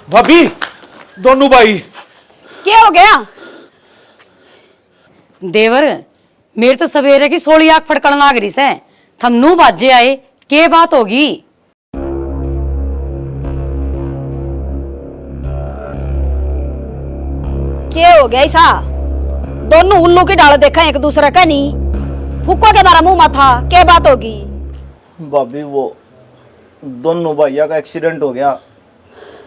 भाभी, दोनों भाई क्या हो गया? देवर मेरे तो सवेरे की सोली आग फड़कन लाग रही से। थम नू बाजे आए, के बात होगी? क्या हो गया ऐसा? दोनों उल्लू की डाल देखा एक दूसरे का नहीं, फुक्का के मारा मुंह माथा, क्या बात होगी? भाभी वो दोनों भैया का एक्सीडेंट हो गया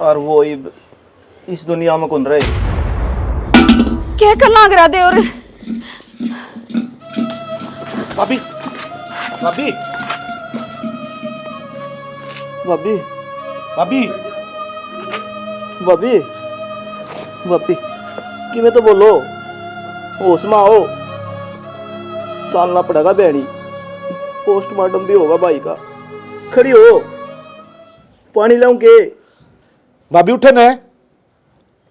और वो इस दुनिया में कौन रहे। क्या कर लाग रहा दे? और भाभी भाभी भाभी भाभी भाभी भाभी कि मैं तो बोलो, होश में आओ, चलना पड़ेगा बहनी, पोस्टमार्टम भी होगा भाई का। खड़ी हो, पानी लाऊं के? भाभी उठे न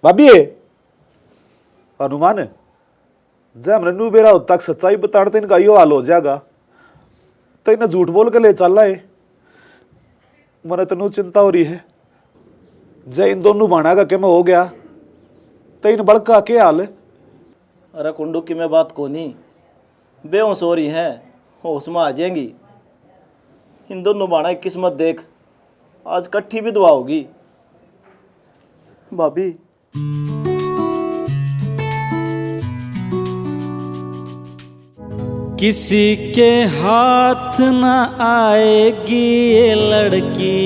भाभी। हनुमान जय हमने नू बेरा होता तक सच्चाई बताते इनका यो हाल हो जाएगा, तो इन्हें झूठ बोल के ले चल रहा है। मैंने तेनू चिंता हो रही है, जय इन दोनों बाणा का क्या हो गया, तो इन बड़का के हाल है? अरे कुंडू की मैं बात को नहीं, बेहोश हो रही हैं, होश में आ जाएंगी। इन दोनों बाणा की किस्मत देख, आज कट्ठी भी दुआ होगी। भाभी किसी के हाथ न आएगी ये लड़की,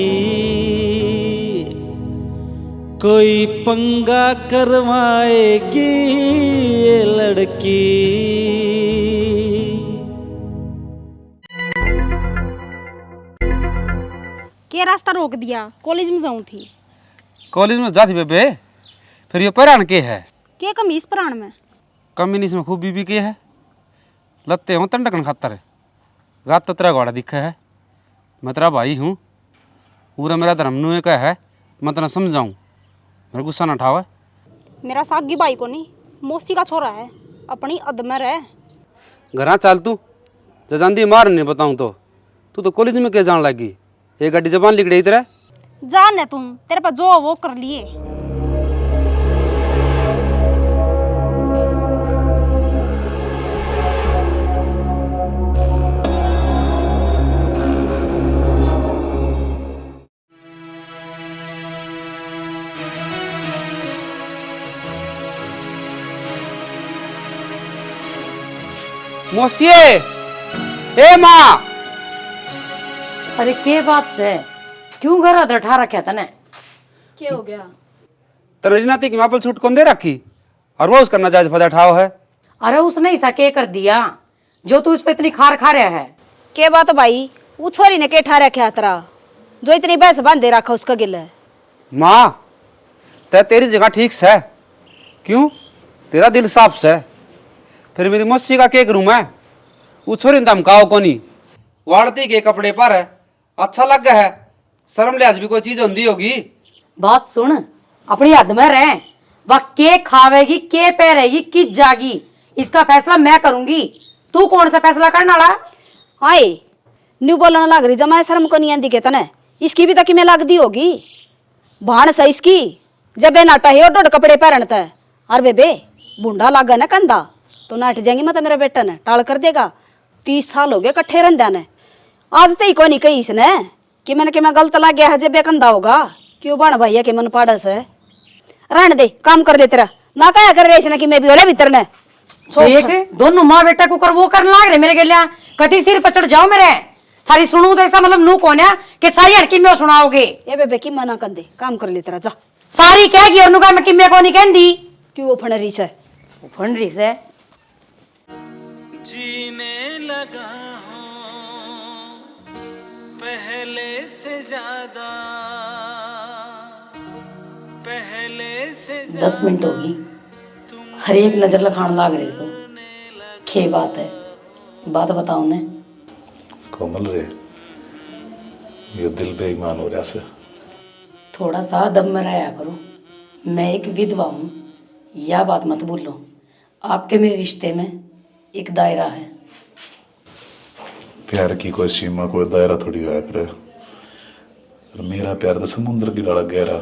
कोई पंगा करवाएगी ये लड़की। क्या रास्ता रोक दिया? कॉलेज में जाऊं थी। कॉलेज में जाती बेबे, फिर ये परान के है? क्या कमी इस प्राण में? कमी इसमें खूब बीबी के है, लत्ते हो तंडकन खातर है। रात तो तेरा घोड़ा दिखा है, मैं तेरा भाई हूँ, पूरा मेरा धर्म नुए का है, मैं तेना समझाऊँ, मेरा गुस्सा ना उठावा। मेरा सागी भाई को नहीं, मौसी का छोरा है, अपनी अदमर है। घरा चाल तू, जजांदी मार नहीं बताऊँ तो। तू तो कॉलेज में क्या जान लगी, एक गाड़ी जबान लिख रही तेरा। जान है तुम, तेरे पास जो वो कर लिए। मौसिए, ए माँ। अरे के बात से क्यों घर अदर ठा रखा तने? क्या हो गया? तेरे नाती की मापल छूट कौन दे रखी, और वो उसका नाजायज फायदा उठाओ है। अरे उसने ऐसा के कर दिया जो तू इस पे इतनी खार खा रहा है? क्या बात भाई? वो छोरी ने के ठा रखा तेरा, जो इतनी बहस बांधे रखा उसका गिल है। माँ तेरी जगह ठीक से, क्यों तेरा दिल साफ से, फिर मेरी मौसी का केक रूम है, वो छोरी धमकाओ को नहीं, वाड़ती के कपड़े पर है, अच्छा लग गया है, शर्म लिहाज भी कोई चीज होती होगी। बात सुन, अपनी हद में रह। वह के खावेगी, के पहरेगी, किस जागी, इसका फैसला मैं करूंगी। तू कौन सा फैसला करने वाला? आए न्यू बोलना लग रही, जमा शर्म को नहीं आंदी के तने, इसकी भी तक में लग दी होगी भाण से इसकी, जब बे नाटा है और डोड कपड़े पहनता है। और बेबे बूढ़ा लागा ना कंधा तो नाट जाएंगी, मत मेरा बेटा ने टाल कर देगा। 30 साल हो गए कट्ठे रंध्या ने, आज तो ही को नहीं कही इसने कि मैंने मैं गलत लग गया है, जब कंधा होगा क्यों बाण भैया के मन पाड़ा से। रहने दे, काम कर ले तेरा ना, क्या कर रहे इसने कि मैं भी होले भीतर ने। देख दोनों माँ बेटा को कर वो करने लाग रहे मेरे गलिया, कति सिर पर चढ़ जाओ मेरे। थारी सुनू तो ऐसा मतलब नू कौन है कि सारी हड़की में सुनाओगे? ये बेबे की मना कर दे, काम कर ले तेरा जा। सारी कहेगी और नुका मैं किम्मे को नहीं कहंदी, क्यों वो फन रही है? वो फन रही से। जीने लगा हूँ पहले से ज्यादा, पहले से 10 मिनट होगी, हर एक नजर लखान लाग रही सो। खे बात है, बात बताओ ने। कोमल रे, ये दिल बेईमान हो रहा से। थोड़ा सा दम में रहा करो, मैं एक विधवा हूँ, यह बात मत भूलो। आपके मेरे रिश्ते में एक दायरा है। प्यार की कोई सीमा, कोई दायरा थोड़ी होया करे। और मेरा प्यार तो समुद्र की लड़ा गहरा,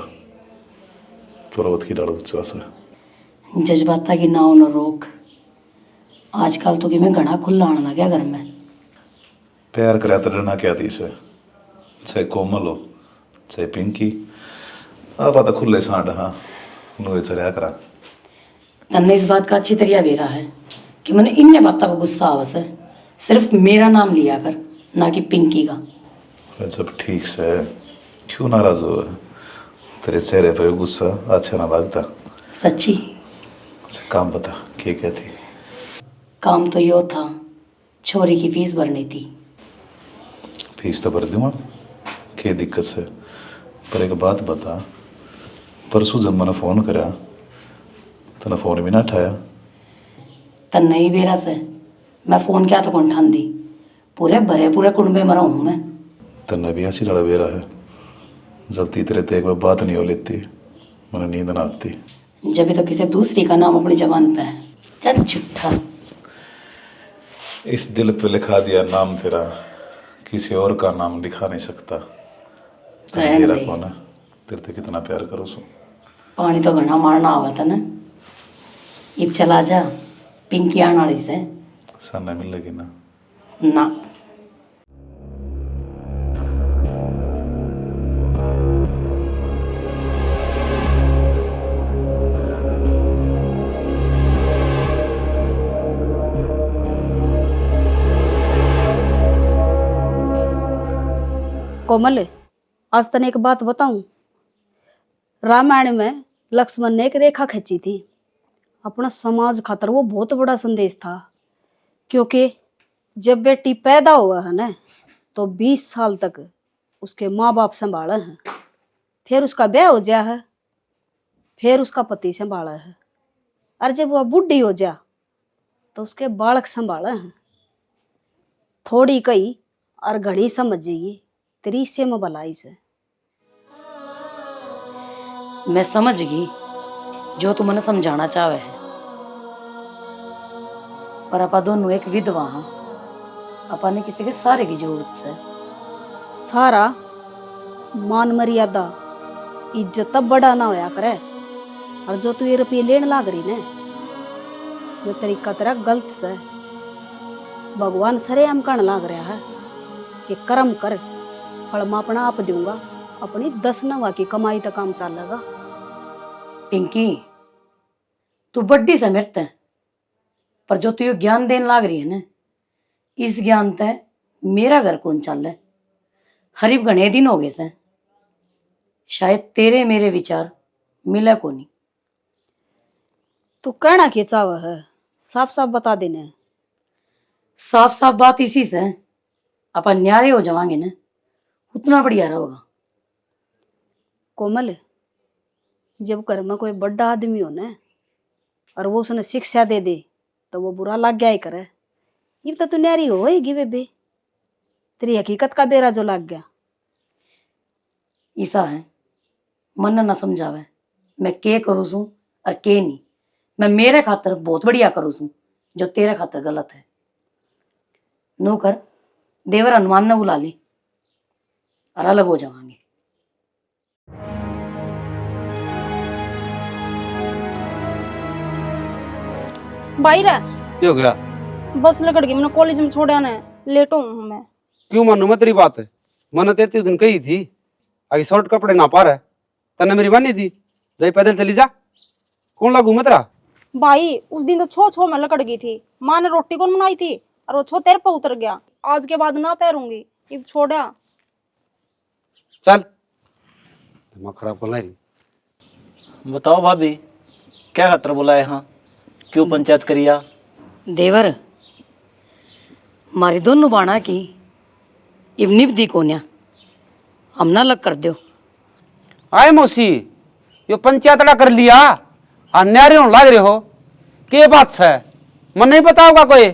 पर्वत की डालो उच्चास है। जज्बाता की नाव न रोक। आजकल तो कि मैं घना खुला आने लगा घर में। प्यार करे तो डरना क्या थी से, चाहे कोमल हो चाहे पिंकी, आप तो खुले सांड हाँ नुए चलिया करा। तन्ने इस बात का अच्छी तरह बेरा है कि मैंने इन बातों का गुस्सा आवस है। सिर्फ मेरा नाम लिया कर, ना कि पिंकी का। जब ठीक से क्यों नाराज हो, तेरे चेहरे पे गुस्सा अच्छा ना लगता। सच्ची? अच्छा काम बता क्या थी। काम तो यो था, छोरी की फीस भरनी थी। फीस तो भर दूंगा, क्या दिक्कत से, पर एक बात बता, परसों जब मैंने फोन करा तने फोन भी ना उठाया। तन्ने ही बेरा से मैं फोन क्या तो कौन ठान दी। पूरे भरे पूरे कुंडे मरा हूं मैं। तन्ने भी ऐसी लड़ा बेरा है, जब ती तेरे एक बार बात नहीं हो लेती मैंने नींद ना आती। जब भी तो किसी दूसरी का नाम अपनी जबान पे है। चल झूठा। इस दिल पे लिखा दिया नाम तेरा, किसी और का नाम लिखा नहीं सकता। रहने तेरा दे। कौन है, तेरे ते कितना प्यार करो सो। पानी तो घना मारना आवा था ना। इब चला जा, पिंकी आने वाली से। सामने मिलेगी ना। ना। कोमल, आज तने एक बात बताऊं। रामायण में लक्ष्मण ने एक रेखा खींची थी। अपना समाज खातर वो बहुत बड़ा संदेश था, क्योंकि जब बेटी पैदा हुआ है ना तो 20 साल तक उसके माँ बाप संभाले हैं, फिर उसका ब्याह हो गया है, फिर उसका पति संभाला है, और जब वह बूढ़ी हो जा तो उसके बालक संभाले हैं। थोड़ी कही और घड़ी समझ जाइए तेरी से में भलाई से। मैं समझ गई जो तू मने समझाना चाहे है, पर अपा दोनों एक विधवा हाँ। अपा ने किसी के सारे की जरूरत है। सारा मान मर्यादा इज्जत तब बड़ा ना होया करे, और जो तू ये रुपये लेने लाग रही ने ये तरीका तेरा गलत से। भगवान सरे हम कहने लाग रहा है कि कर्म कर, फल मैं अपना आप दूंगा, अपनी 10 नवा की कमाई तक काम चलेगा। पिंकी, तू बड्डी से मृत है, पर जो तू ये ज्ञान देने लाग रही है ना, इस ज्ञान ते मेरा घर कौन चल है। हरीब घने दिन हो गए से, शायद तेरे मेरे विचार मिला को नहीं। तू कहना क्या चाव है, साफ साफ बता देने। साफ साफ बात इसी से अपन न्यारे हो जावांगे ना, उतना बढ़िया होगा। कोमल, जब घर में कोई बड़ा आदमी हो ना और वो उसने शिक्षा दे दे तो वो बुरा लग गया ही करे। ये तो तू न्यारी होएगी बेबे, तेरी हकीकत का बेरा जो लग गया। ऐसा है, मन ना समझावे मैं के करूँ सू और के नहीं। मैं मेरे खातर बहुत बढ़िया करूँ सू, जो तेरे खातर गलत है। नो कर, देवर हनुमान ने बुला ली और अलग हो जावांगे। भाई रे, क्या हो गया? बस लकड़ गई, मैंने कॉलेज में छोड़ा ना, लेट हूँ मैं। क्यों मानू मैं तेरी बात है? मैंने तेती दिन कही थी आगे शॉर्ट कपड़े ना पा रहा है, तने मेरी मानी थी जाई पैदल चली जा। कौन लागू मैं तेरा? भाई उस दिन तो छो छो में लकड़ गई थी, माँ ने रोटी कौन बनाई थी और वो छो तेरे पे उतर गया। आज के बाद ना पैरूंगी, इब छोड़ा। चल दिमाग खराब कर रही। बताओ भाभी, क्या खतर बुलाए? हाँ, क्यों पंचायत करिया? देवर, मारी दोनों बाणा की इब निभदी कोन्या, हम ना लग कर दो। आए मौसी, यो पंचायतड़ा कर लिया, अन्यारे होने लाग रहे हो, के बात है? मन नहीं बताओगा कोई?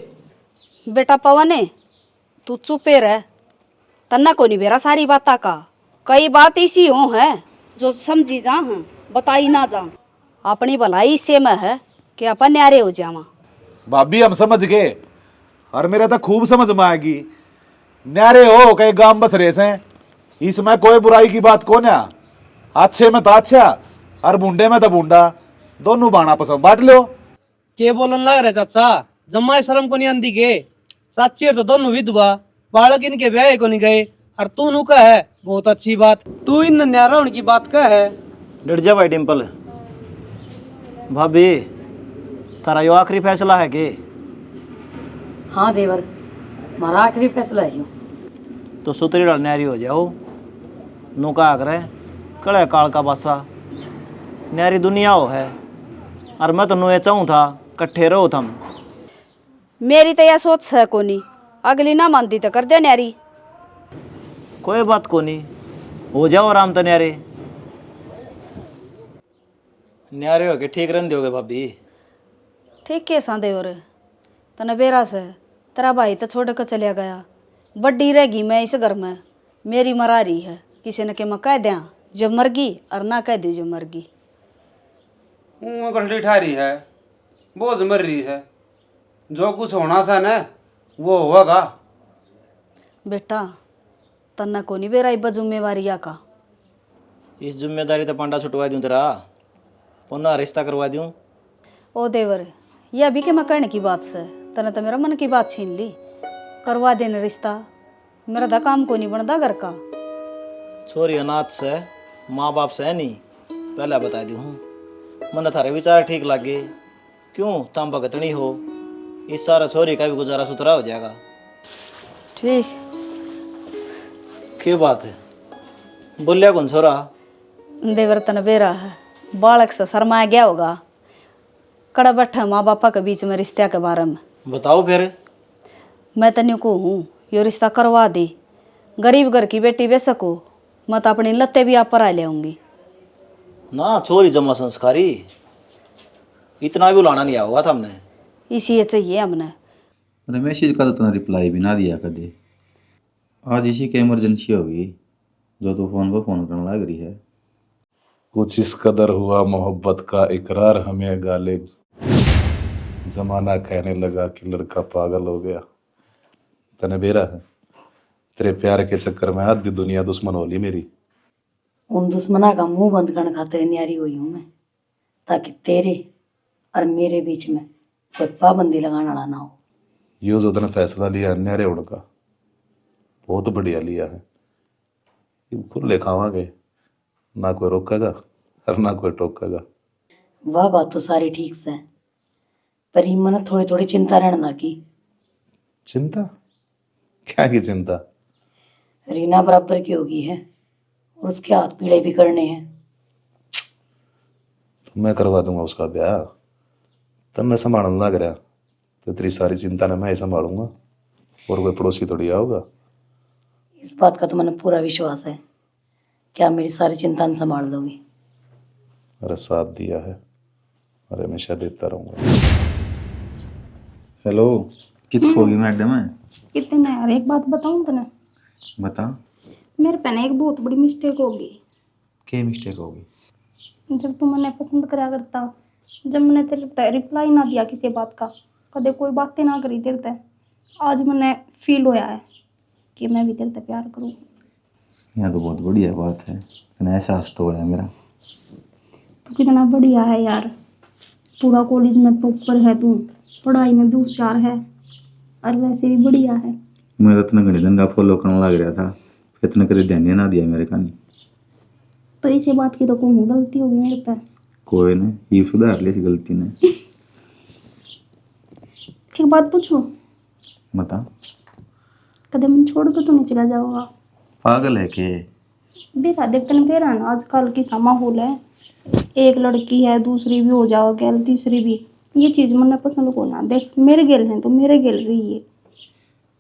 बेटा पवन है, तू चुपे रह, तन्ना को नहीं बेरा सारी बात का। कई बात इसी हो है जो समझी जा हैं, बताई ना जा। अपनी भलाई से में है कि अपन न्यारे हो जावा। भाभी हम समझ गए, और मेरे तो खूब समझ में आएगी। न्यारे हो कई गांव बस रहे से, इसमें कोई बुराई की बात कौन है। अच्छे में तो अच्छा, और बूंडे में तो बूंडा, दोनों बाणा पसंद बांट लो। के बोलन लग रहे चाचा, जमाई शर्म को नहीं आंदी के। चाची तो दोनों विधवा, बालक इनके ब्याह को नहीं गए, और तू नु का है बहुत अच्छी बात। तू इन न्यारा होने की बात का है। डर जा भाई डिम्पल। भाभी तारा यो आखिरी फैसला है के? हाँ देवर, हमारा आखिरी फैसला है यूं। तो सुतरी न्यारी हो जाओ। नु का करे कड़े काल का बासा न्यारी दुनिया हो है। और मैं तो नुए चाहूँ था कट्ठे रहो थम। मेरी तो यह सोच है कोनी, अगली ना मानती तो कर दे न्यारी। कोई बात को नहीं, हो जाओ आराम तो न्यारे। न्यारे हो के ठीक रहने दोगे भाभी? ठीक कैसा दे और तने बेरा से तेरा भाई तो छोड़ कर चलिया गया, बड्डी रहेगी मैं इस घर में। मेरी मरा रही है, किसी ने के मैं कह दिया जब मरगी और ना कह दी जो मरगी। गलती ठारी है, बोझ मर रही है। जो कुछ होना सा ना वो होगा। बेटा तन्ना को नहीं बेरा इब्बा जिम्मेवारी का। इस जिम्मेदारी तो पांडा छुटवा दूं तेरा, पुनः रिश्ता करवा दूं। ओ देवर, ये अभी के मैं कहने की बात से तने तो मेरा मन की बात छीन ली। करवा देने रिश्ता, मेरा दा काम को नहीं बनता घर का। छोरी अनाथ से माँ बाप से नहीं, पहले बता दूं हूँ। मन थारे विचार ठीक लगे, क्यों तम भगतनी हो। इस सारा छोरी का भी गुजारा सुथरा हो जाएगा। ठीक क्या बात है, बोलिया कौन छोरा? देवर तने बेरा है, बालक से शर्मा गया होगा। कड़ा बैठा माँ बापा के बीच में रिश्ते के बारे में। बताओ फिर। मैं तन्यू को हूँ यो रिश्ता करवा दे। गरीब घर की बेटी बेशक हो, मैं तो अपनी लत्ते भी आप पर आ ले आऊंगी। ना छोरी जमा संस्कारी, इतना भी लाना नहीं होगा था हमने। इसी चाहिए हमने। मैसेज का तो तूने रिप्लाई भी ना दिया कदे। आज इसी की इमरजेंसी होगी जो तू फोन पर फोन करने लग रही है। कुछ इस कदर हुआ मोहब्बत का इकरार हमें गालिब, जमाना कहने लगा कि लड़का पागल हो गया। तने बेरा है, तेरे प्यार के चक्कर में आधी दुनिया दुश्मन हो ली मेरी। उन दुश्मना का मुंह बंद करने खातिर न्यारी हुई हूँ मैं, ताकि तेरे और मेरे बीच में कोई पाबंदी लगाना वाला ना हो। यो जो तने फैसला लिया अन्यारे उनका बहुत बढ़िया लिया है। खुले खावांगे, ना कोई रोकेगा और ना कोई टोकेगा। वह बात तो सारी ठीक से, पर ही मन थोड़ी थोड़ी चिंता रहने लगी। चिंता? क्या की चिंता? रीना बराबर की होगी है और उसके हाथ पीड़े भी करने हैं। तो मैं करवा दूंगा उसका ब्याह। तब मैं संभालने लग रहा तो तेरी सारी चिंता ने मैं ही संभालूंगा, और कोई पड़ोसी थोड़ी आओगा। इस बात का तो मैंने पूरा विश्वास है कि आप मेरी सारी चिंता संभाल दोगी। अरे साथ दिया है और हमेशा देता रहूंगा। हेलो, कितनी होगी मैडम है? कितने ना यार, एक बात बताऊं तने, बता। मेरे पे ना एक बहुत बड़ी मिस्टेक होगी। क्या मिस्टेक होगी? जब तू मैंने पसंद करा करता, जब मैंने तेरे रिप्लाई ना दिया किसी बात का, कदे कोई बातें ना करी तेरे ते, आज मैंने फील होया है कि मैं भी तेरे ते प्यार करूँ। यहाँ तो बहुत बढ़िया बात है, तने एहसास तो है मेरा। तू कितना बढ़िया है यार, पूरा कॉलेज में टॉपर है तू, पढ़ाई में भी होशियार है और वैसे भी बढ़िया है। मैं तो इतना घने दिन का फॉलो करने लग रहा था, फिर इतना कभी ध्यान ना दिया मेरे का नहीं। तो इसी बात की तो कोई गलती होगी मेरे पे। कोई नहीं, ये सुधार ले इस गलती ने। एक बात पूछूं? बता। कदम मन छोड़ के तो नहीं चला जाओगा? पागल है के? बेरा देख तने बेरा ना, आजकल की सा माहौल है, एक लड़की है दूसरी भी हो जाओ गैल तीसरी भी, ये चीज मैंने पसंद को ना। देख मेरे गेल हैं तो मेरे गेल रही है,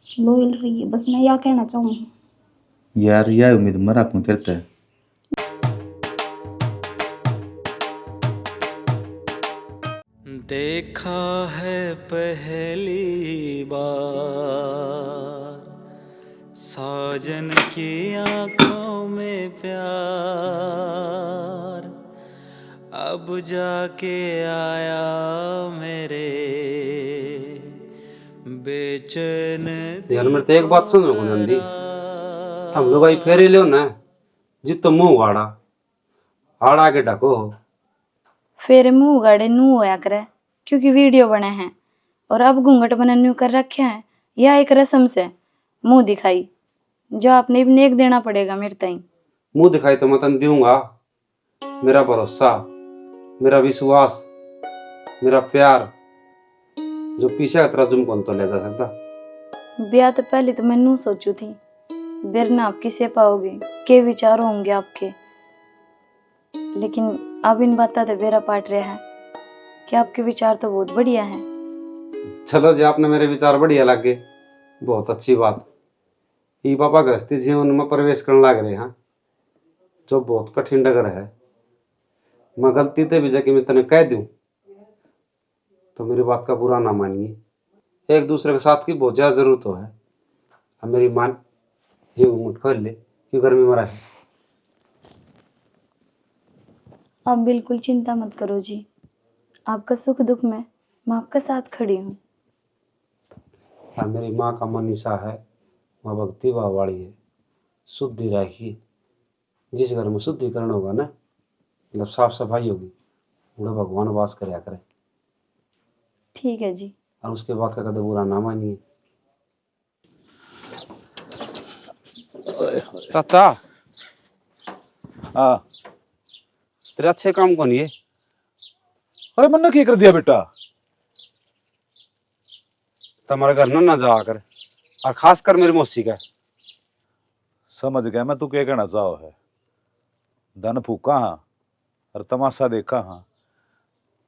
लोयल रही है, बस मैं यह कहना चाहूँगी। यार यह उम्मीद मैं रखूं तेरे से। देखा है पहली बार साजन की आंखों में प्यार, अब जाके आया मेरे बेचैन यार मेरे तो एक बात सुनो नंदी, हम लोग आई फेरे लो ना, जितो मुंह आड़ा आड़ा के ढको फिर मुंह गाड़े नू होया करे, क्योंकि वीडियो बने हैं और अब घूंघट बने न्यू कर रखे हैं। यह एक रस्म से मुंह दिखाई जो आपने भी नेक देना पड़ेगा मेरे ताई। मुंह दिखाई तो मैं तन दूंगा। मेरा भरोसा, मेरा विश्वास, मेरा प्यार जो पीछे का तरजुम कौन तो ले जा सकता। ब्याह तो पहले तो मैं नू सोचू थी, बिरना आप किसे पाओगे, के विचार होंगे आपके। लेकिन अब इन बातों से बेरा पाट रहा है कि आपके विचार तो बहुत बढ़िया हैं। चलो जी, आपने मेरे विचार बढ़िया लगे, बहुत अच्छी बात। ई पापा गृहस्थी जीवन में प्रवेश करने लग रहे हैं, जो बहुत कठिन डगर है। मैं गलती से भी जाके मैं तने कह दूं तो मेरी बात का बुरा ना मानिए। एक दूसरे के साथ की बहुत ज्यादा जरूरत हो है। अब मेरी मान ये घूंघट खोल ले, क्यों गर्मी में रहे। आप बिल्कुल चिंता मत करो जी, आपका सुख दुख में मैं आपका साथ खड़ी हूँ। और मेरी माँ का मनीषा है, माँ भक्ति भाव वाली है, शुद्धि रखी। जिस घर में शुद्धिकरण होगा ना, मतलब साफ सफाई होगी, उन्हें भगवान वास करया करे। ठीक है जी। और उसके बाद का कदम बुरा ना मानिए। चाचा, हाँ। तेरे अच्छे काम कौन ये? अरे मैंने क्या कर दिया बेटा? तुम्हारे घर ना जा कर, और खास कर मेरी मौसी का। समझ गया मैं तू क्या कहना चाहो है। धन फूका हाँ और तमाशा देखा हाँ,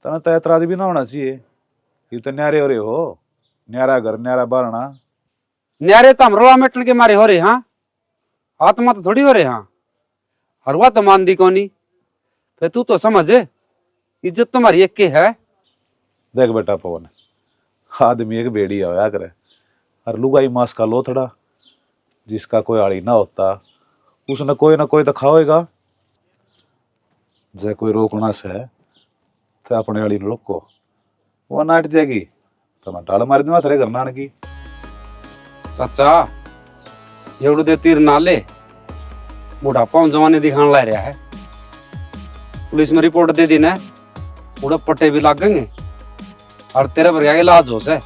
तना तो ऐतराज भी ना होना चाहिए। ये तो न्यारे हो रहे हो, न्यारा घर न्यारा बारना। न्यारे तो हम रोड़ा मेटल के मारे हो रहे हाँ, आत्मा तो थोड़ी हो रहे हाँ। और वह तो मान दी कौनी, फिर तू तो समझ, इज्जत तुम्हारी एक के है। देख बेटा पवन, आदमी एक बेड़ी होया करे, और लुगाई मांस का लोथड़ा, जिसका कोई आड़ी ना होता उसने कोई ना कोई तो खाओगा। जे कोई रोकना से तो अपने आड़ी रोको, वो नाट जाएगी तो मैं टाल मार दूंगा तेरे घर नान की। चाचा एवढं दे तीर नाले बुढ़ापा जवानी दिखाने ला रहा है। पुलिस में रिपोर्ट दे दी ना, उड़ा पट्टे भी लागेंगे और तेरे पर क्या इलाज हो से।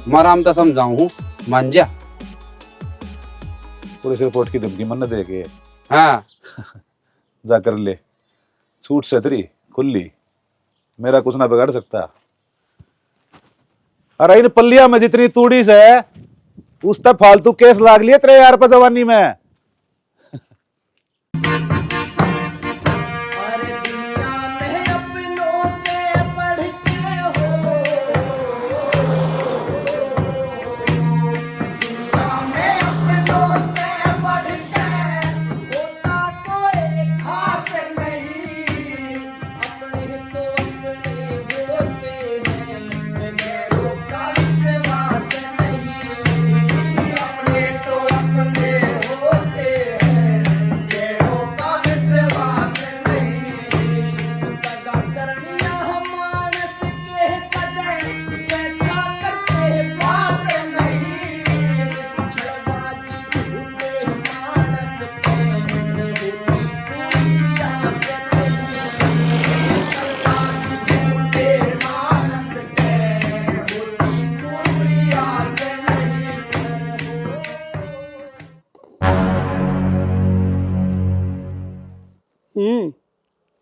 मारा हम तो समझाऊ हूँ, मान जा। पुलिस रिपोर्ट की धमकी मन दे के हाँ जा कर ले, छूट से तेरी खुली, मेरा कुछ ना बिगाड़ सकता। अरे इन पल्लिया में जितनी तूड़ी से उस तक फालतू केस लाग लिए तेरे यार पर जवानी में।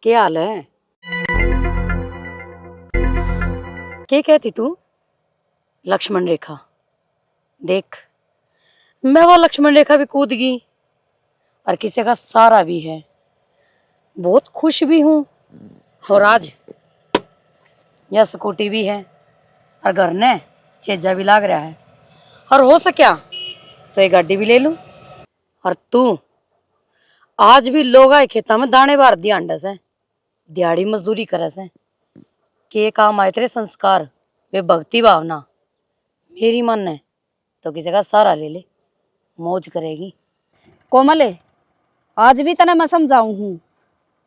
क्या हाल है? क्या कहती तू? लक्ष्मण रेखा देख, मैं वो लक्ष्मण रेखा भी कूद गई और किसी का सहारा भी है। बहुत खुश भी हूँ और आज यह स्कूटी भी है और घर ने चेजा भी लाग रहा है, और हो सका तो एक गाड़ी भी ले लूं। और तू आज भी लोग आए खेता में दाने बार दिया अंडा से दिहाड़ी मजदूरी करे से के काम आए तेरे संस्कार वे भक्ति भावना। मेरी मन है तो किसी का सहारा ले ले, मौज करेगी। कोमले, आज भी तने मैं समझाऊं हूँ,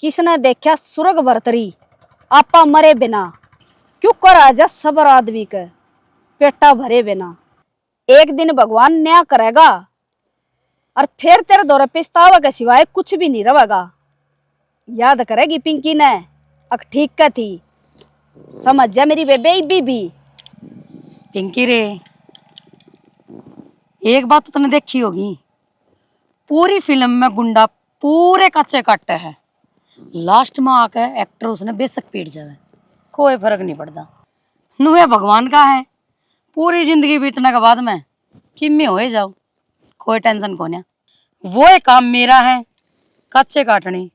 किसने देखा सुरग बरतरी आपा मरे बिना, क्यों कर आजा सबर आदमी के पेटा भरे बिना। एक दिन भगवान न्याय करेगा और फिर तेरे दौरे पछतावा के सिवाय कुछ भी नहीं रहेगा। याद करेगी पिंकी ने अक ठीक का थी, समझ जा मेरी बेबे बीबी। पिंकी रे, एक बात तो तूने देखी होगी, पूरी फिल्म में गुंडा पूरे कच्चे काटे है, लास्ट में आके एक्टर उसने बेशक पीट जावे, कोई फर्क नहीं पड़ता। नुहे भगवान का है, पूरी जिंदगी बीतने के बाद में किम्मी हो जाओ, कोई टेंशन को नहीं। वो एक काम मेरा है, कच्चे काटनी,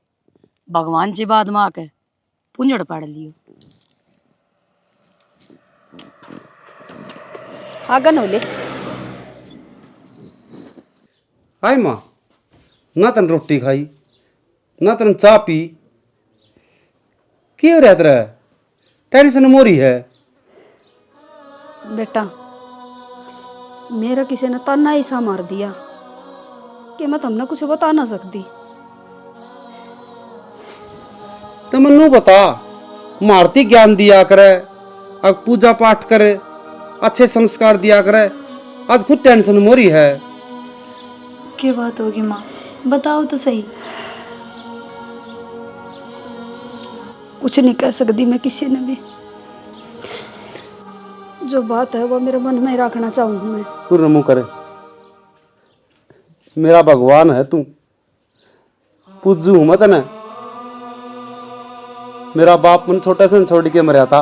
भगवान जी बाद में आके पुंजड़ पाड़ लियो। आगन होले हाय माँ, ना तन रोटी खाई ना तन चाह पी, क्यों रहता रहा? टेंशन मोरी है बेटा। मेरा किसी ने ताना ऐसा मार दिया कि मैं तुमने कुछ बता ना सकती। तो मनु बता, मारती ज्ञान दिया करे, अब पूजा पाठ करे, अच्छे संस्कार दिया करे, आज खुद टेंशन मोरी है। क्या बात होगी माँ, बताओ तो सही। कुछ नहीं कह सकती मैं किसी ने भी, जो बात है वो मेरे मन में ही रखना चाहूंगी मैं। तू नमो करे, मेरा भगवान है तू, पूजू मत न। मेरा बाप मन छोटे से छोड़ के मरा था,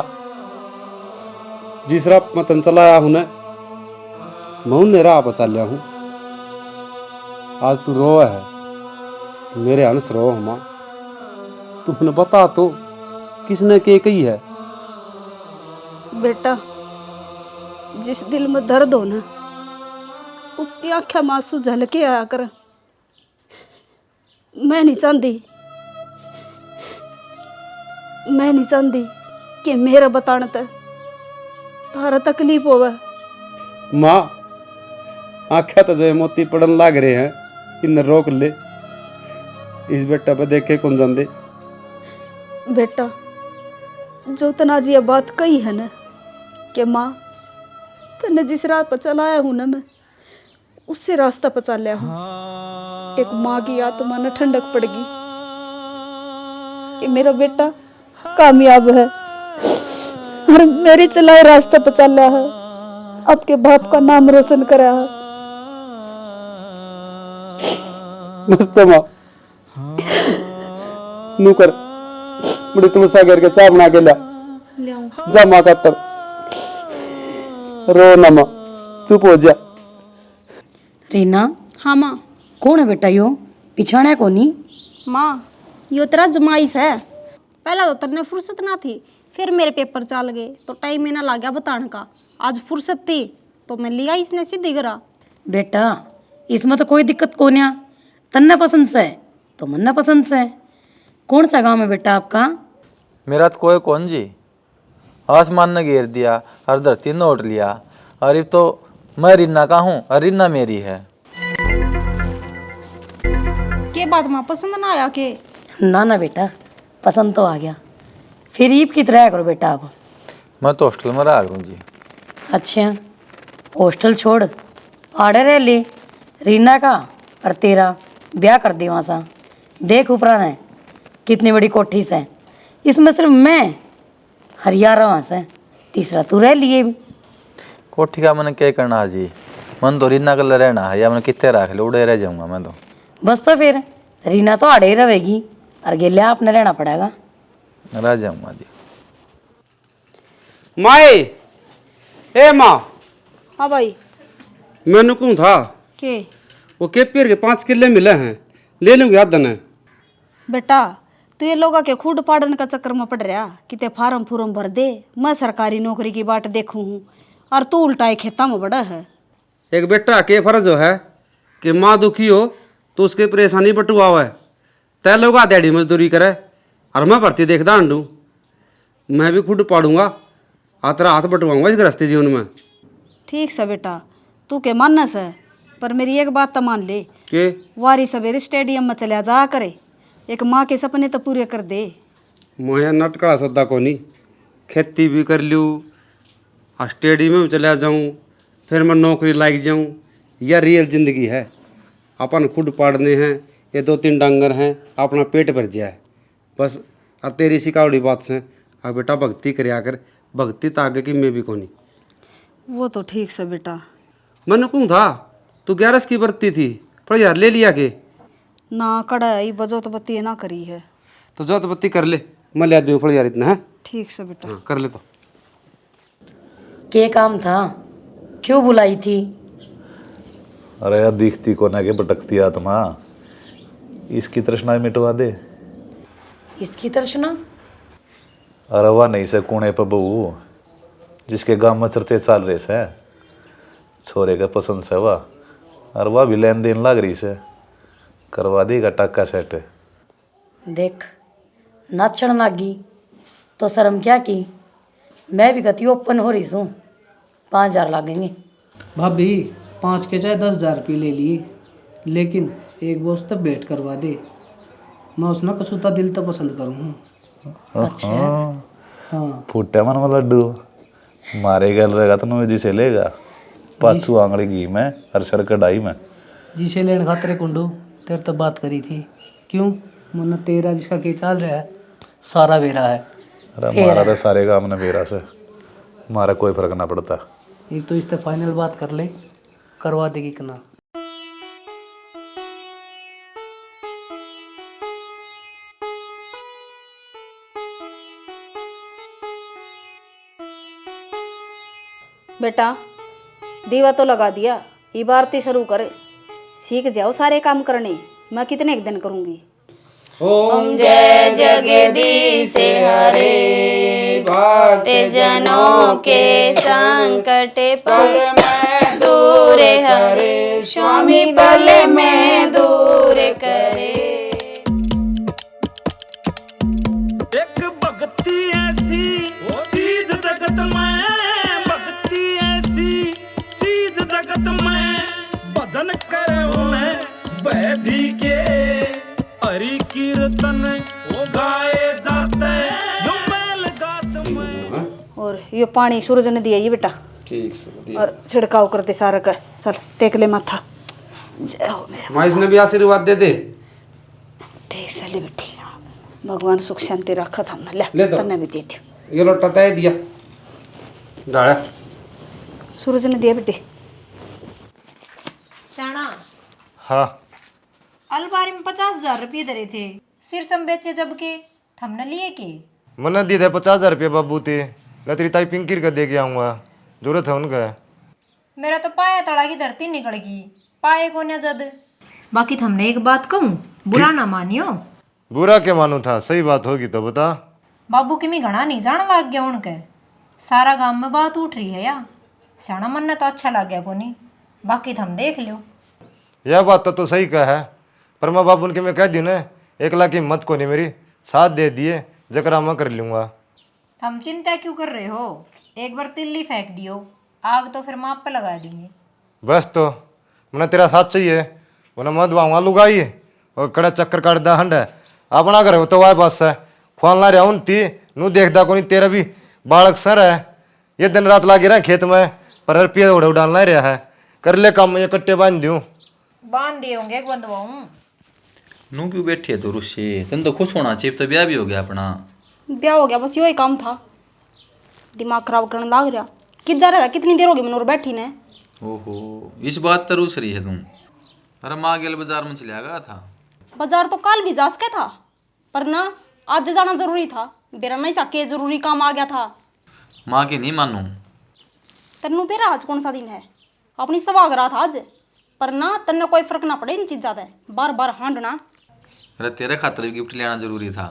जिस रात मतन चलाया हूं ने मैं ने राह पर चलिया हूं। आज तू रो है, मेरे हंस रो मां। तू ने बता तो किसने के कही है? बेटा, जिस दिल में दर्द हो ना, उसकी आंखें में आंसू झलके आया कर। मैं नहीं चाहती कि मेरा बताने तक तारा तकलीफ होवे। माँ, आंखें तो जो मोती पड़न लाग रहे हैं, इन रोक ले। इस बेटा पे देखे कौन जान। बेटा, जो तनाजी ये बात कही है ना कि माँ तने जिस राह पर चलाया हूं ना, मैं उससे रास्ता पर चलिया हूं। एक माँ की आत्मा न ठंडक पड़गी कि मेरा बेटा कामयाब है और मेरी चलाए रास्ते पर चल रहा है, आपके बाप का नाम रोशन करा है। मस्त माँ, नू कर बड़ी तुलसा करके चाय बना के ला, जा माँ का तर रो ना माँ, चुप हो जा। रीना, हाँ माँ। कौन है बेटा यो? पिछाड़ा कोनी? माँ, यो तेरा जमाइश है। पहला तो तेरे फुर्सत ना थी, फिर मेरे पेपर चल गए तो टाइम में ना लग गया बताने का। आज फुर्सत थी तो मैं लिया इसने सीधी करा। बेटा, इसमें तो कोई दिक्कत को नहीं, तन्ने पसंद से तो मन्ना पसंद से। कौन सा गांव है बेटा आपका? मेरा तो कोई कौन जी, आसमान ने घेर दिया और धरती ने उठ लिया, और अब तो मैं रिन्ना का हूँ और रिन्ना मेरी है। के बात माँ पसंद ना आया के? ना ना बेटा, पसंद तो आ गया। फिर ईब की तरह करो बेटा आप। मैं तो हॉस्टल में रहा करूँ जी। अच्छा, हॉस्टल छोड़ आड़े रह ले, रीना का और तेरा ब्याह कर दे वहाँ सा। देख ऊपरा ने कितनी बड़ी कोठी से, इसमें सिर्फ मैं हरियारा वहाँ से, तीसरा तू रह लिए। कोठी का मैंने क्या करना है जी, मन तो रीना कल रहना है, या मैंने कितने रख ले, उड़े रह जाऊंगा मैं तो। बस तो फिर रीना तो आड़े ही रहेगी और गेलिया आपने रहना पड़ेगा। रह जाऊंगा जी। माए, ए माँ, हाँ भाई। मैंने कहूँ था के वो के पेड़ के 5 किले मिले हैं, ले लूंगी याद न। बेटा, तू ये लोगों के खूड पाड़न का चक्कर में पड़ रहा कि ते फार्म फूरम भर दे, मैं सरकारी नौकरी की बाट देखूं हूँ और तू उल्टा खेता में बड़ा है। एक बेटा के फर्ज हो है कि माँ दुखी हो तो उसकी परेशानी बटुआ है, तय लोग दिहाड़ी मजदूरी करे और मैं भर्ती देख डांडू। मैं भी खुद पाड़ूंगा और तेरा हाथ बटवाऊंगा इस गृहस्थी जीवन में। ठीक से बेटा, तू के मानस है, पर मेरी एक बात तो मान ले के वारी सवेरे स्टेडियम में चलिया जा करे, एक माँ के सपने तो पूरे कर दे। मैं नटकड़ा सौदा को नहीं, खेती भी कर लूँ और स्टेडियम में चला जाऊँ, फिर मैं नौकरी लाग जाऊँ। यह रियल जिंदगी है। अपन खुद पाड़ने हैं, ये 2-3 डांगर हैं, अपना पेट भर जाए, बस और तेरी सिकावड़ी बात से अब बेटा भक्ति करया कर, भक्ति तो आगे की मैं भी कोनी। वो तो ठीक से बेटा। मैंने कहूँ था तू 11 की बरती थी, थोड़ा यार ले लिया के ना कड़ाई बजो तो बत्ती ना करी है। तो जो तो बत्ती कर ले, मैं ले दूँ फल यार इतना है। ठीक से बेटा। हाँ कर ले। तो क्या काम था, क्यों बुलाई थी? अरे यार दिखती को ना के भटकती आत्मा, इसकी तृष्णा मिटवा दे। इसकी तृष्णा? अरे वाह नहीं से कूणे पर बहू जिसके गांव में चर्चे चाल रहे से, छोरे का पसंद से वाह, अरे वाह भी लेन देन लाग रही से, करवा देगा टक्का सेट। देख नाचण लागी तो शर्म क्या की, मैं भी कती ओपन हो रही हूँ। 5,000 लागेंगे। भाभी 5 के चाहे 10,000 रुपये ले लिए, लेकिन एक बार उससे भेंट करवा दे, मैं उसने कसूता दिल तो पसंद करूँ। अच्छा हाँ फूटे मन में लड्डू मारे गल रहेगा तो नोजी से लेगा, पाछू आंगड़ी घी में हर सर कढ़ाई में। जी से लेन खातरे कुंडू तेरे तो बात करी थी, क्यों मन तेरा जिसका के चाल रहा है सारा बेरा है। अरे मारा तो सारे काम ने मेरा से, मारा कोई फर्क ना पड़ता। एक तो इससे फाइनल बात कर ले, करवा देगी कि ना। बेटा दीवा तो लगा दिया, ये आरती शुरू कर, सीख जाओ सारे काम करने। मैं कितने एक दिन करूंगी। ओम जय जगदीश हरे, भक्त जनों के संकट पल में दूर हरे, स्वामी पल में दूर करे। एक भक्ति ऐसी चीज जगत में, भक्ति ऐसी चीज जगत में, भजन करे उन्हें बैधी के, हरि कीर्तन वो गाए जाते यो मेल गात में। और ये पानी सूरज ने दिया ये बेटा, ठीक से और छिड़काव करते सारा कर। चल टेक ले माथा। जय हो मेरा माँ, इसने भी आशीर्वाद दे दे। ठीक से ले बेटी, भगवान सुख शांति रखा था हमने। ले ले दो। तन्ने भी दे दियो। ये लोटा तय दिया डाला, सूरज ने दिया बेटी। साना हाँ अलमारी में 50,000 रुपये धरे थे, सिर सम बेचे जब के थमने लिए के। मैंने दी थे 50,000 रुपये बाबू थे, तेरी ताई पिंकीर का दे के आऊँगा, जरूरत है उनका। मेरा तो पाया तड़ा की धरती निकल गई, पाए को न जद। बाकी थमने एक बात कहूँ, बुरा ना मानियो। बुरा क्या मानू था, सही बात होगी तो बता। बाबू की मैं घना नहीं जान लग गया उनके, सारा गांव में बात उठ रही है या। साना मन ने तो अच्छा लग गया कोनी, बाकी थम देख लो। यह बात तो सही कहा है, पर मैं बाबू उनके मैं कह दी ना, 1 लाख की हिम्मत को नहीं मेरी, साथ दे दिए जकरा मैं कर लूँगा। हम चिंता क्यों कर रहे हो, एक बार तिल्ली फेंक दियो, आग तो फिर माप पे लगा देंगे। बस तो मैंने तेरा साथ चाहिए, उन्हें मत वाऊँगा लुगाई और कड़ा चक्कर काटदा हंड है अपना घर तो वाह बस है, खोलना रहा हूँ ती नू देखदा को नहीं, तेरा भी बालक सर है, ये दिन रात लागे रहे खेत में, पर रुपये उड़ डालना रहा है, कर ले काम, ये कट्टे बांध दूँ। बांध दिए होंगे बंधवाऊँ। नू क्यों बैठी है तो रुस्से, तेन तो खुश होना चाहिए, तो ब्याह भी हो गया अपना। ब्याह हो गया, बस यही काम था। दिमाग खराब करने लाग रहा। कित जा रहा था, कितनी देर होगी मनोर बैठी ने। ओहो इस बात तो रूस रही है तुम। अरे माँ गेल बाजार में चलिया गया था। बाजार तो कल भी जा सके था, पर ना आज जाना जरूरी था, बेरा नहीं सके, जरूरी काम आ गया था। माँ की नहीं मानू। तन्नू बेरा आज कौन सा दिन है, अपनी सवाग रहा था आज, पर ना तन्ने कोई फर्क ना पड़े इन चीज़ों से, बार बार हांडना। अरे तेरे खातर भी गिफ्ट लेना जरूरी था।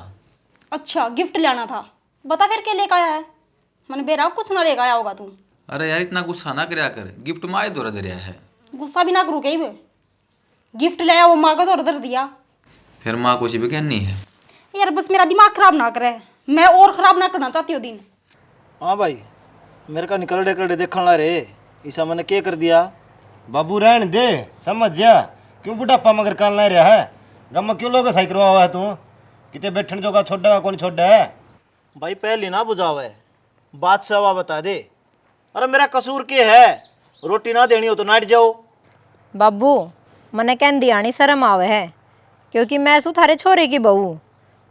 अच्छा गिफ्ट लाना था, बता फिर क्या लेकर आया है। मन बेरा कुछ ना लेकर आया होगा तू। अरे यार इतना गुस्सा ना करया कर, गिफ्ट माँ ही दौरा दे रहा है। गुस्सा भी ना करूँ कहीं भी, गिफ्ट लाया वो माँ का तो उधर दिया। फिर माँ कुछ भी कहनी है। यार बस मेरा दिमाग खराब ना करे, मैं और खराब ना करना चाहती हूँ दिन। हाँ भाई, मेरे का निकलडे करडे देखने ला रे, ईसा मैंने क्या कर दिया। बाबू रहने दे, समझ जा, क्यों बुढ़ापा मगर कान ला रहा है, गम क्यों लोग सही करवा हुआ है तू, कितने बैठने जोगा छोड़ा कौन छोड़ा है। भाई पहले ना बुझावे, बात से हवा बता दे। अरे मेरा कसूर क्या है, रोटी ना देनी हो तो नाट जाओ। बाबू मने कहन दियानी शर्म आवे है, क्योंकि मैं सु थारे छोरे की बहू,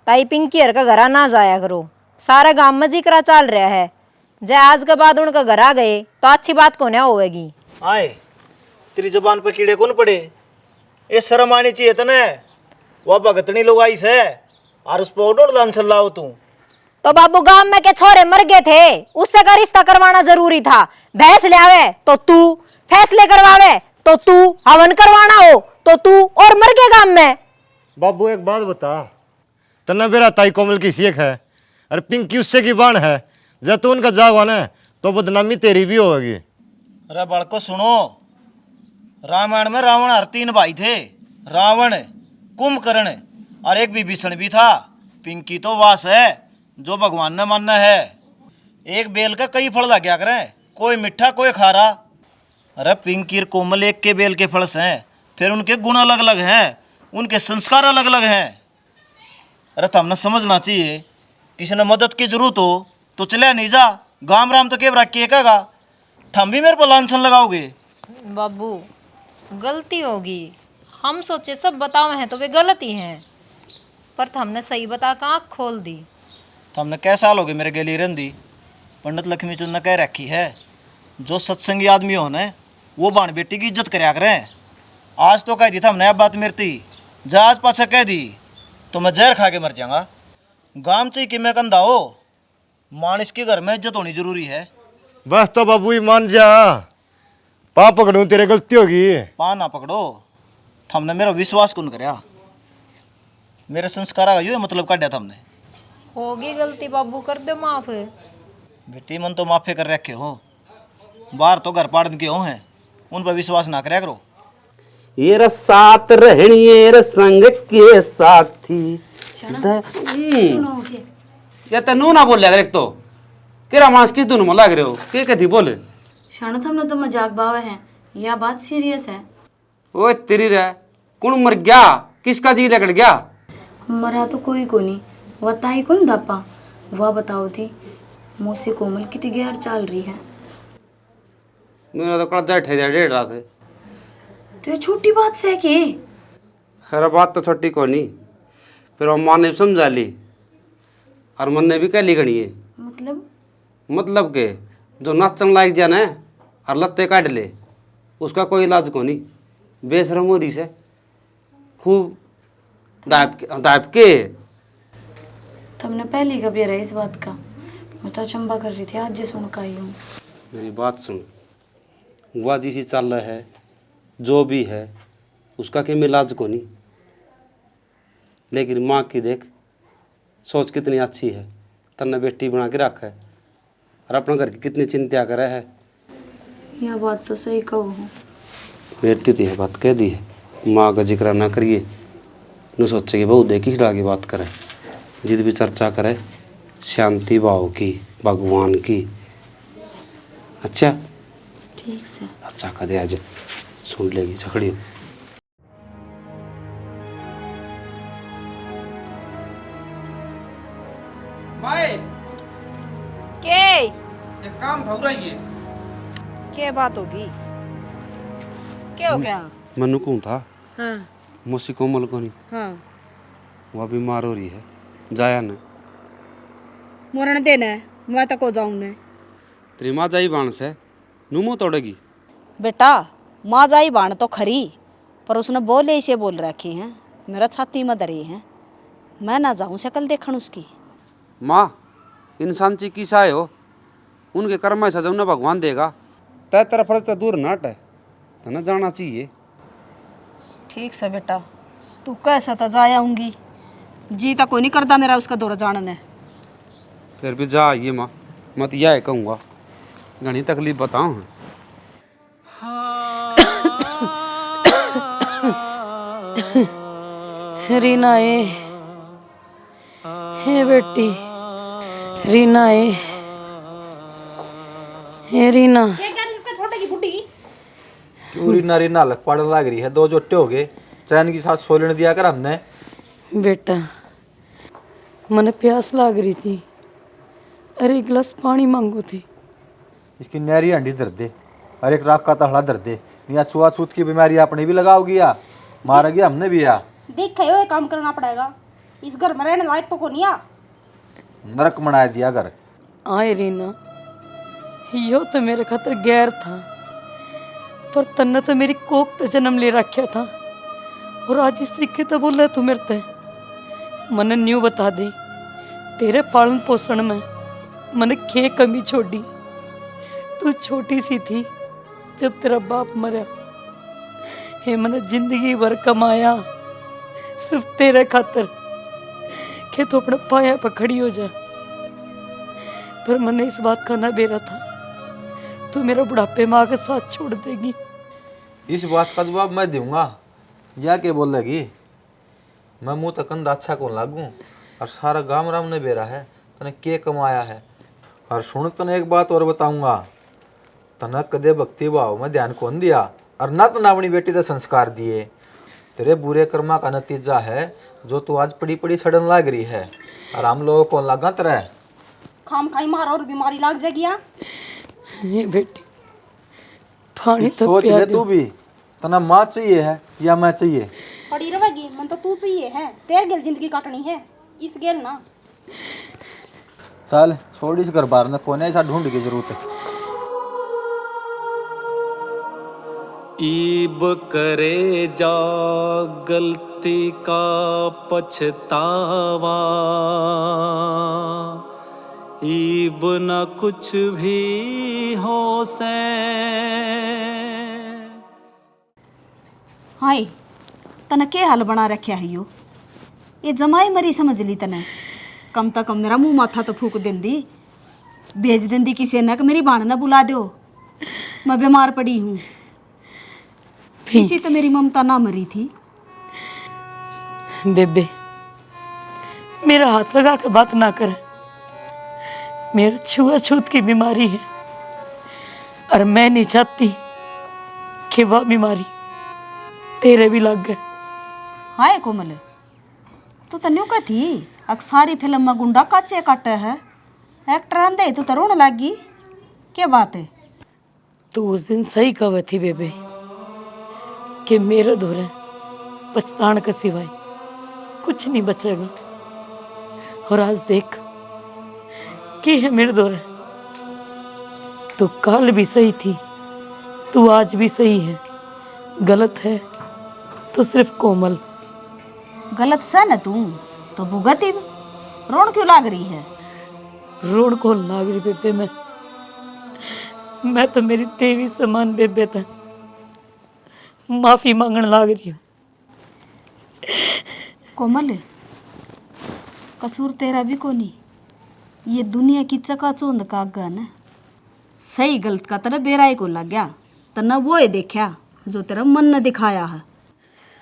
ताई पिंकी हर का घरा ना जाया करो, सारे गांव में जिक्र चल रहा है। जय आज के बाद उनका घर आ गए तो अच्छी बात को ना होगी। आए तेरी जबान पे कीड़े कौन पड़े? ये शर्म आनी चाहिए तने। वह भगतनी लोग आई से और उस पर डोर दान चलाओ तू। तो बाबू गांव में के छोरे मर गए थे, उससे का रिश्ता करवाना जरूरी था। भैंस ले आवे तो तू, फैसले करवावे तो तू, हवन करवाना हो तो तू, और मर गए गांव में। बाबू एक बात बता, तना मेरा ताई कोमल की सीख है और पिंकी उससे की बाण है। जब तू उनका जागवा ना तो बदनामी तेरी भी होगी। अरे बड़को सुनो, रामायण में रावण हर 3 भाई थे, रावण, कुंभकर्ण और एक विभीषण भी था। पिंकी तो वास है जो भगवान ने मानना है। एक बेल का कई फल लग गया करें, कोई मीठा कोई खारा। अरे पिंकी और कोमल एक के बेल के फल हैं, फिर उनके गुण अलग अलग हैं, उनके संस्कार अलग अलग हैं। अरे तुमने समझना चाहिए, किसी ने मदद की जरूरत हो तो चले नहीं जा, गाम राम तो के रखिए कहेगा, थम भी मेरे पर लांछन लगाओगे। बाबू गलती होगी, हम सोचे सब बताओ हैं तो वे गलती हैं, पर हमने सही बता कर आँख खोल दी। तुमने कै साल हो गए मेरे गली रंदी? पंडित लक्ष्मीचंद ने कह रखी है, जो सत्संगी आदमी हो न वो बाण बेटी की इज्जत करया करें। आज तो कह दी था हमने, अब बात मेरती जा आज पाछा कह दी तो मैं जहर खा के मर जाऊंगा। गाम चाहिए कि मैं कंधा हो, मानिस के घर में इज्जत होनी जरूरी है। बस तो बाबू ही मान जा, पा पकड़ू तेरे गलती होगी। पा ना पकड़ो, हमने मेरा विश्वास कौन करया, मेरे संस्कार का यो मतलब काटा था हमने। होगी गलती बाबू, कर दो माफ। बेटी मन तो माफे कर रखे हो, बाहर तो घर पाड़ के हो हैं, उन पर विश्वास ना करया करो। ये साथ रहनी ये संग के साथी ये तेनू ना बोल एक तो केरा मांस किस दोनों में लग रहे हो के कथी बोले? शानत हमने तो मजाक बावे हैं, यह बात सीरियस है। ओए तेरी रे, कौन मर गया, किसका जी रगड़ गया? मरा तो कोई को नहीं, वह ताई कौन दापा, वह बताओ थी मौसी कोमल कितनी गैर चाल रही है। मेरा तो कड़ा ठेजा डेढ़ रहा थे। तो ये छोटी बात से के? अरे बात तो छोटी को नहीं, फिर माँ ने समझा ली और मन ने भी कह ली गणी है। मतलब के जो नाचन लायक जाना है और लत्ते काट ले, उसका कोई इलाज को नहीं। बेशरम हो रही से खूब दाप के तुमने पहले कभी रहा इस बात का, मैं तो अचंबा कर रही थी, आज जे सुन का आई हूँ। मेरी बात सुन, वह जिसी चल रहा है जो भी है उसका क्या इलाज को नहीं, लेकिन माँ की देख सोच कितनी अच्छी है, तन्ने बेटी बना के रखा है और अपने घर की कितनी चिंता करे है। यह बात तो सही कहो। मेरी तो यह बात कह दी है, माँ का जिक्र ना करिए, न सोचे कि बहुत देखी की बात करे, जिद भी चर्चा करे शांति भाव की, भगवान की। अच्छा ठीक से अच्छा कदे आज सुन लेगी झगड़ी। भाई के एक काम था रहा है, क्या बात होगी? क्या हो गया? मनु कौन था? हाँ मौसी कोमल को नहीं, हाँ वह बीमार हो रही है, जाया न मरण देना है, मैं तो को जाऊं ने। तेरी माँ जाई बाण से नुमो तोड़ेगी। बेटा माँ जाई बाण तो खरी, पर उसने बोले इसे बोल रखी हैं, मेरा छाती में दरी है, मैं ना जाऊं शक्ल देखण उसकी। माँ इंसान ची किसाए हो, उनके कर्म में सजा उन्हें भगवान देगा, तय तरफ तो दूर न हटे, तो न जाना चाहिए। ठीक से बेटा, तू कैसा तो जा आऊंगी, जी तो कोई नहीं करता मेरा उसका दौरा जानने। फिर भी जा आइए माँ, मत यह कहूँगा, घनी तकलीफ बताऊँ। रीना ए, हे बेटी रीना ए, हे रीना। क्यों रीना रीना अलग पड़ लग रही है, 2 जोटे हो गए, चैन की साथ सोलने दिया कर हमने। बेटा मने प्यास लाग रही थी, अरे 1 गिलास पानी मांगो थी। इसकी नहरी हंडी दर दे और एक राख का तहड़ा दर दे, या छुआछूत की बीमारी अपने भी लगाओगी या मारेगी हमने भी या। देख यो, ये काम करना पड़ेगा। इस घर में रहने लायक तो को नहीं आ। नरक बना दिया घर। आए रीना, यो तो मेरे खातर गैर था, पर तन्ने तो मेरी कोख ते जन्म ले रखा था, और आज इस तरीके तो बोल रहे तू मेरे ते। मन न्यू बता दे, तेरे पालन पोषण में मन खे कमी छोड़ी। तू छोटी सी थी जब तेरा बाप मरा, हे मन जिंदगी भर कमाया सिर्फ तेरे खातर कि तू अपने पाया पर खड़ी हो जा। पर मैंने इस बात का ना बेरा था तू मेरा बुढ़ापे माँ के साथ छोड़ देगी। इस बात का जवाब मैं दूंगा या के बोलेगी? मैं मुंह तक कंधा अच्छा कौन लागू, और सारा गांव राम ने बेरा है तने के कमाया है। और सुन तने एक बात और बताऊंगा, तना कदे भक्ति भाव में ध्यान कौन दिया, और ना तना अपनी बेटी का संस्कार दिए। तेरे बुरे कर्मा का नतीजा है जो तू आज पड़ी पड़ी सड़न लाग रही है, और हम लोगों को लगा तरह खाम खाई मार और बीमारी लाग जाएगी। ये बेटी पानी तो सोच पिया ले दे। तू भी, तना माँ चाहिए है या मैं चाहिए? पड़ी रहेगी मन तो तू चाहिए है, तेरे गेल जिंदगी काटनी है, इस गेल ना। चल छोड़ इस घर बार ने कोने ऐसा ढूंढ की जरूरत है। ईब करे जा गलती का पछतावा, ईब न कुछ भी हो से। हाय तने के हाल बना रखा है यो? ये जमाई मरी समझ ली तने। कम तक कम मेरा मुंह माथा तो फूक देंदी, भेज देंदी किसी ने कि मेरी बाण न बुला दो, मैं बीमार पड़ी हूँ। इसी तो मेरी ममता ना मरी थी। बेबे मेरा हाथ लगा के बात ना कर, मेरे छुआछूत की बीमारी है, और मैं नहीं चाहती कि वह बीमारी तेरे भी लग गए। हाय कोमल, तू तो न्यू का थी अक्सारी फिल्म में गुंडा काचे काटे है, एक्टर आंदे तू तो रोने लगी, क्या बात है? तो उस दिन सही कहा थी बेबे कि मेरे दौरे पछतान का सिवाय कुछ नहीं बचेगा, और आज देख कि है मेरे दौरे। तो कल भी सही थी, तू आज भी सही है। गलत है तो सिर्फ कोमल। गलत सा न तू तो भुगती, रोन क्यों लाग रही है? रोड को लाग रही बेबे मैं तो मेरी देवी समान बेबे था माफी मांगने लाग रही हूँ। कोमल कसूर तेरा भी को नहीं, ये दुनिया की चकाचौंध का गन, सही गलत का तेरा बेराई को लग गया, तना वो ही देखा जो तेरा मन ने दिखाया है।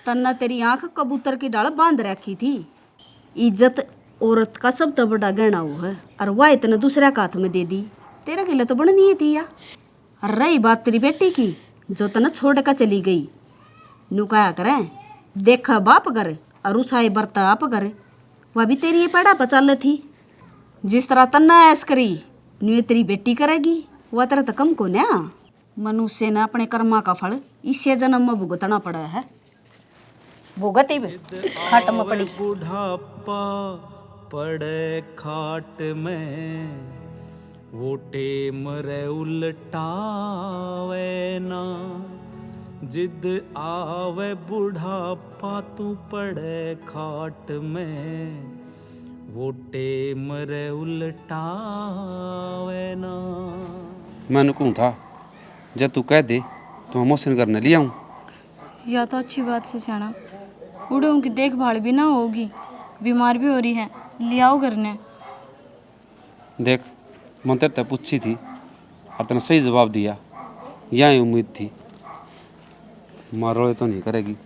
तना तेरी आंख कबूतर की डाल बांध रखी थी। इज्जत औरत का सब तो बड़ा गहना वो है, और वह इतने दूसरे का हाथ में दे दी, तेरा गिला तो बननी थी या। और रही बात तेरी बेटी की जो तना छोड़ कर चली गई, नुकाया करें देखा बाप करे और उसाए बरता आप करे, वह भी तेरी ये पैड़ा पचाल थी। जिस तरह तन्ना ऐस करी न्यू तेरी बेटी करेगी, वह तरह तो कम को ना। मनुष्य ने अपने कर्मा का फल इसे जन्म में भुगतना पड़ा है। भुगती भी खाट में पड़ी। बुढ़ापा पड़े खाट में, वोटे मरे उलटावे ना। जिद आवे बुढ़ापा तू पड़े खाट में, वोटे मरे उलटावे ना। मैंने कहूँ था जब तू कह दे तो हम मोशन करने ले आऊँ। या तो अच्छी बात से जाना, बूढ़ों की देखभाल भी ना होगी, बीमार भी हो रही है, ले आओ घर ने। देख मन तेरे पूछी थी और तने सही जवाब दिया, यही उम्मीद थी। माँ रोए तो नहीं करेगी।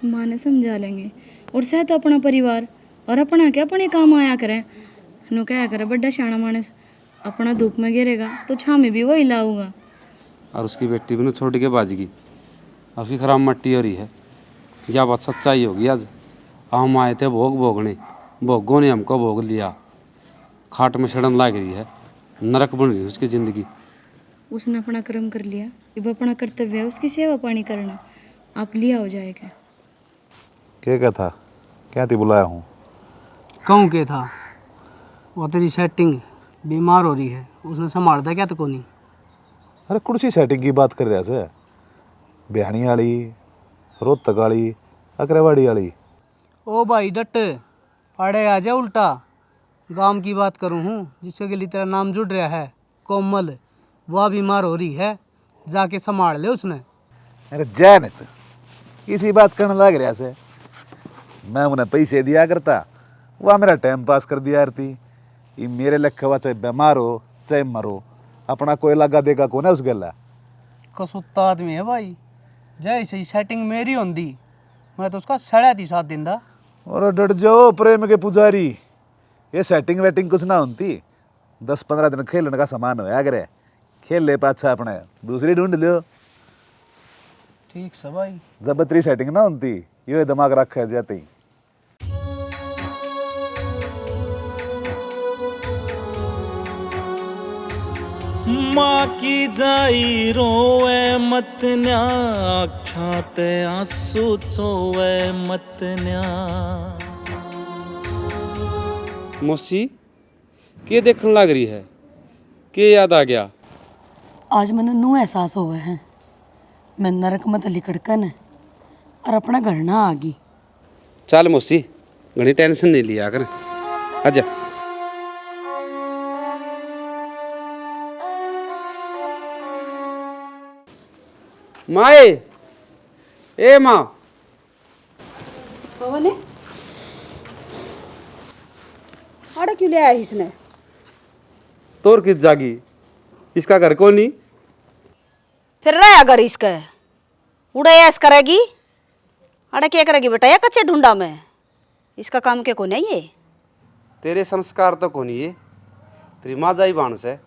माँ ने समझा लेंगे, और शायद अपना परिवार और अपना क्या अपने काम आया करे। नो क्या करे बड्डा शाना मानस, अपना धूप में गिरेगा तो छाव में भी वही लाऊंगा। और उसकी बेटी भी ना छोड़ के बाजगी, उसकी खराब मट्टी हो रही है। यह बात सच्चाई होगी। आज हम आए थे भोग भोगने, भोगों ने हमको भोग लिया। खाट में सड़न लग रही है, नरक बन रही है उसकी ज़िंदगी। उसने अपना कर्म कर लिया, अब अपना कर्तव्य है उसकी सेवा पानी करना। आप लिया हो जाएगा। क्या था क्या थी बुलाया हूँ? कहूँ के था वो तेरी सेटिंग बीमार हो रही है, उसने संभाल दिया क्या तो को नहीं? अरे कुर्सी सेटिंग की बात कर रहा से? बिहानी वाली, रोहतक वाली, अकरेवाड़ी वाली? ओ भाई डट अड़े आ जा उल्टा। गांव की बात करूँ हूँ जिसके लिए तेरा नाम जुड़ रहा है, कोमल, वह बीमार हो रही है, जाके संभाल ले उसने। अरे जैन इसी बात करने लग रहा से। मैं उन्हें पैसे दिया करता, वह मेरा टाइम पास कर दिया करती। ये मेरे लख हुआ चाहे बीमार हो चाहे मरो, अपना कोई लगा देगा कौन है उस गला? कसुत्ता आदमी है भाई, जैसे ही सेटिंग मेरी होंदी मैं तो उसका सड़ा थी साथ दिन दा। और डट जाओ प्रेम के पुजारी, ये सेटिंग वेटिंग कुछ ना होती। 10-15 दिन खेलने का सामान होया करे, खेल ले पाछा अपने दूसरी ढूंढ लो। ठीक है भाई। जब तेरी सेटिंग ना होती ये दिमाग रखा जाते ही। माँ की जाई रोवे मत न्या, आँखां ते आंसू चोवे मत न्या। मौसी के देखने लग रही है? के याद आ गया? आज मैंने नू एहसास हुआ है मैं नरक में तली कड़कन है और अपना घर ना आ गई। चल मौसी घनी टेंशन नहीं लिया कर, आजा। माए, ए माँ। पवन है अरे क्यों ले आया इसने? तोर किस जागी, इसका घर को नहीं? फिर रहे अगर इसका उड़े ऐस करेगी? अरे क्या करेगी बेटा या कच्चे ढूंढा में? इसका काम क्या को नहीं ये? तेरे संस्कार तो को नहीं है, तेरी माँ जाई बाण से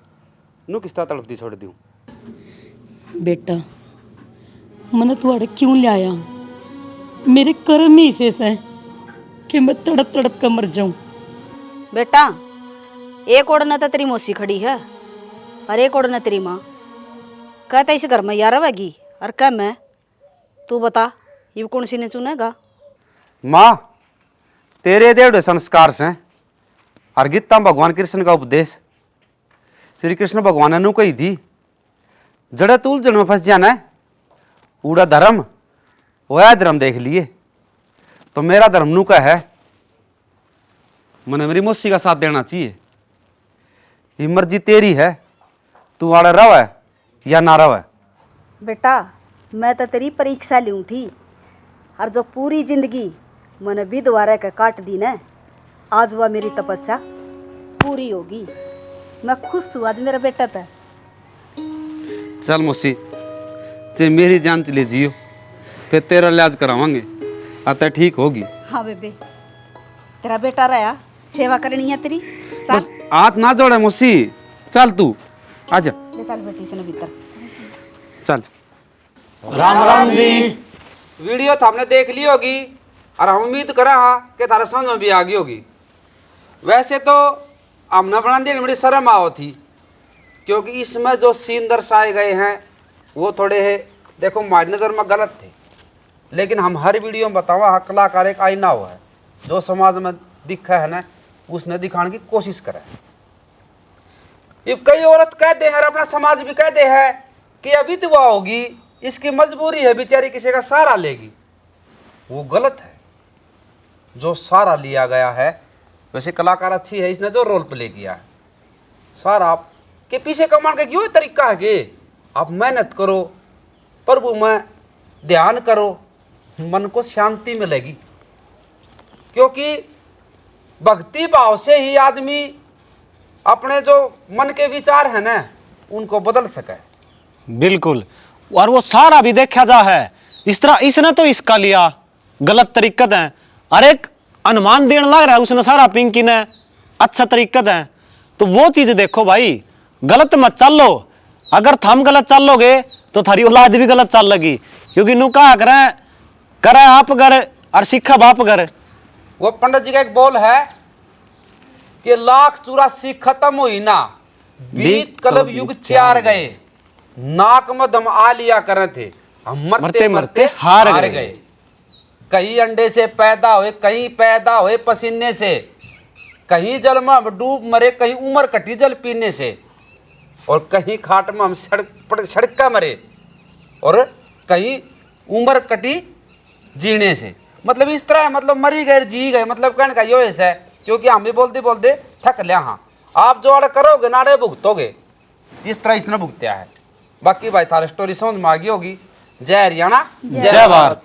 नू किस्ता तड़पती छोड़ दूँ। बेटा मैंने तुआड़े क्यों ले आया? मेरे कर्म ही इसे है कि मैं तड़प तड़प कर मर जाऊं। बेटा एक ओढ़ना तो तेरी मौसी खड़ी है और एक ओढ़ना तेरी माँ। कहता इस घर में यार रहेगी और क्या मैं? तू बता ये कौन सी ने चुनेगा? माँ तेरे देवड़े संस्कार से और गीता भगवान कृष्ण का उपदेश, श्री कृष्ण भगवान ने कही थी जड़े तूल जड़ में फंस जाना है, उड़ा धर्म वह धर्म देख लिए। तो मेरा धर्म नू का है, मैंने मेरी मौसी का साथ देना चाहिए। ये मर्जी तेरी है, तू आड़ा रव है या ना रव है। बेटा मैं तो तेरी परीक्षा लूँ थी और जो पूरी जिंदगी मैंने विधवा रह के काट दी न, आज वह मेरी तपस्या पूरी होगी। मैं खुश हूँ आज मेरा बेटा था। चल मौसी चाहे मेरी जान चले जियो, फिर तेरा इलाज करावांगे, आता ठीक होगी। हाँ बेबे तेरा बेटा रहा, सेवा करनी है तेरी। चल बस हाथ ना जोड़े मौसी, चल तू आजा। ले चल बेटी से भीतर चल। राम राम जी। वीडियो तो हमने देख ली होगी और हम उम्मीद करा हाँ कि थारा समझ में भी आ गई होगी। वैसे तो हमने बना दी बड़ी शर्म आओ थी, क्योंकि इसमें जो सीन दर्शाए गए हैं वो थोड़े है देखो हमारी नज़र में गलत थे। लेकिन हम हर वीडियो में बतावा हाँ कलाकार एक आईना हुआ है, जो समाज में दिखा है ना उसने दिखाने की कोशिश करा है। ये कई औरत कहते हैं और अपना समाज भी कहते हैं कि अभी दुआ होगी, इसकी मजबूरी है बेचारी किसी का सहारा लेगी। वो गलत है। जो सहारा लिया गया है, वैसे कलाकार अच्छी है, इसने जो रोल प्ले किया है, सहारा आपके पीछे कमान का क्यों तरीका है कि आप मेहनत करो, प्रभु में ध्यान करो, मन को शांति मिलेगी। क्योंकि भक्ति भाव से ही आदमी अपने जो मन के विचार है ना उनको बदल सके। बिल्कुल, और वो सारा भी देखा जा है इस तरह इसने तो इसका लिया गलत तरीकत है, और एक अनुमान देने लग रहा है उसने सारा पिंकी ने अच्छा तरीकत है। तो वो चीज देखो भाई, गलत मत चल लो। अगर थम गलत चल लोगे तो थारी औलाद भी गलत चल लगी, क्योंकि नु कहा करे आप कर और सीखा बाप कर। वो पंडित जी का एक बोल है कि 1,84,00,000 खत्म हुई ना, बीत कलब युग 4 गए, नाक में दम आ लिया करे थे, हम मरते मरते हार गए। कहीं अंडे से पैदा हुए, कहीं पैदा हुए पसीने से, कहीं जल में हम डूब मरे, कहीं उम्र कटी जल पीने से, और कहीं खाट में हम सड़का मरे, और कहीं उम्र कटी जीने से। मतलब इस तरह मतलब मरी गए जी गए, मतलब कहने का यो ऐसा है, क्योंकि हम भी बोलते बोलते थक लिया। हाँ, आप जो अड़ करोगे नाड़े भुगतोगे, इस तरह इसने भुगत्या है। बाकी भाई थारा स्टोरी समझ में आ गई होगी। जय हरियाणा, जय भारत।